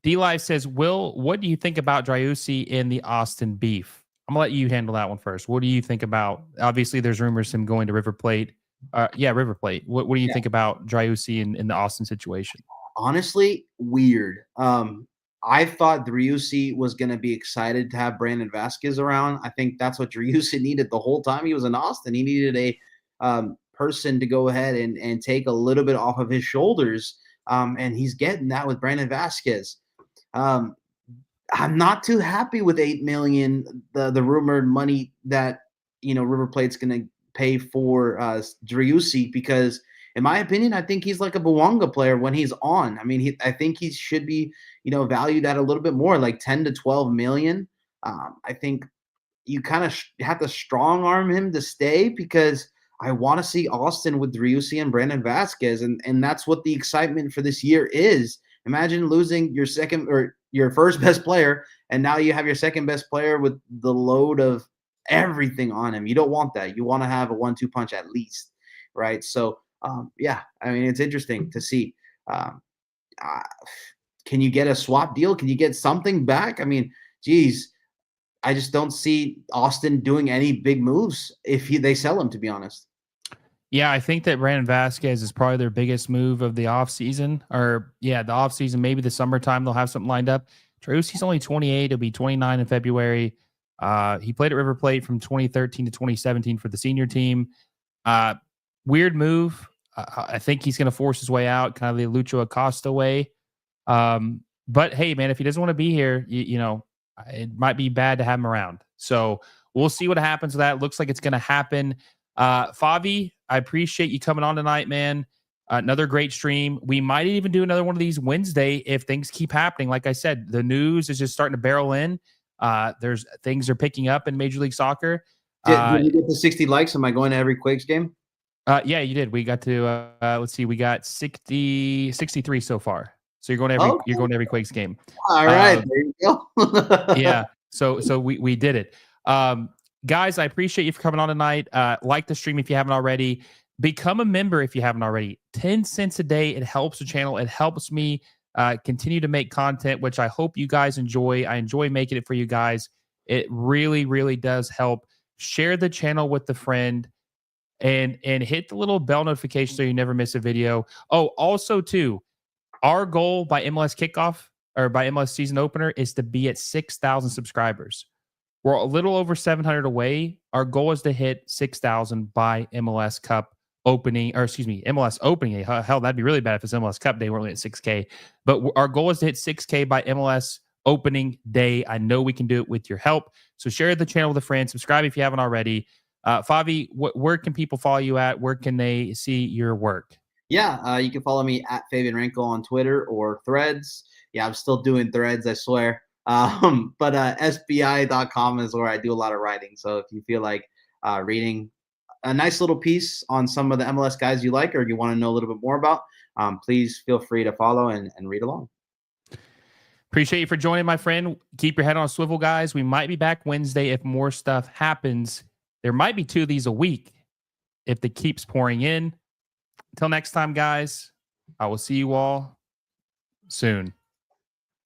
D-Live says, Will, what do you think about Driussi in the Austin beef? I'm gonna let you handle that one first. What do you think about? Obviously, there's rumors him going to River Plate. River Plate. What do you think about Driussi in the Austin situation? Honestly, weird. I thought Driussi was going to be excited to have Brandon Vasquez around. I think that's what Driussi needed the whole time he was in Austin. He needed a person to go ahead and take a little bit off of his shoulders. And he's getting that with Brandon Vasquez. I'm not too happy with $8 million, the rumored money that River Plate's going to pay for Driussi, because in my opinion, I think he's like a Bouanga player when he's on. I mean, I think he should be valued at a little bit more, like 10 to 12 million. I think you kind of have to strong arm him to stay, because I want to see Austin with Driussi and Brandon Vasquez, and that's what the excitement for this year is. Imagine losing your second or your first best player, and now you have your second best player with the load of everything on him. You don't want that. You want to have a 1-2 punch at least, right? So, I mean, it's interesting to see. Can you get a swap deal? Can you get something back? I mean, geez, I just don't see Austin doing any big moves if they sell him, to be honest. Yeah, I think that Brandon Vasquez is probably their biggest move of the offseason. The offseason, maybe the summertime, they'll have something lined up. Driussi's only 28. He'll be 29 in February. He played at River Plate from 2013 to 2017 for the senior team. Weird move. I think he's going to force his way out, kind of the Lucho Acosta way. But hey, man, if he doesn't want to be here, it might be bad to have him around. So we'll see what happens with that. Looks like it's going to happen. Favi, I appreciate you coming on tonight, man. Another great stream. We might even do another one of these Wednesday if things keep happening. Like I said, the news is just starting to barrel in. There's things are picking up in Major League Soccer. Did you get to 60 likes? Am I going to every Quakes game? Yeah, you did. We got to let's see, we got 63 so far. So you're going to every Quakes game. All right, there you go. Yeah. So we did it. Guys, I appreciate you for coming on tonight. Like the stream if you haven't already. Become a member if you haven't already. 10 cents a day. It helps the channel. It helps me continue to make content, which I hope you guys enjoy. I enjoy making it for you guys. It really, really does help. Share the channel with a friend and hit the little bell notification so you never miss a video. Oh, also too, our goal by MLS kickoff or by MLS season opener is to be at 6,000 subscribers. We're a little over 700 away. Our goal is to hit 6,000 by MLS Cup opening, or excuse me, MLS opening day. Hell, that'd be really bad if it's MLS Cup day. We're only at 6K. But our goal is to hit 6K by MLS opening day. I know we can do it with your help. So share the channel with a friend. Subscribe if you haven't already. Favi, where can people follow you at? Where can they see your work? Yeah, you can follow me at Fabian Renko on Twitter or Threads. Yeah, I'm still doing Threads, I swear. But SBI.com is where I do a lot of writing. So if you feel like reading a nice little piece on some of the MLS guys you like or you want to know a little bit more about, please feel free to follow and read along. Appreciate you for joining, my friend. Keep your head on a swivel, guys. We might be back Wednesday if more stuff happens. There might be 2 of these a week if it keeps pouring in. Until next time, guys, I will see you all soon.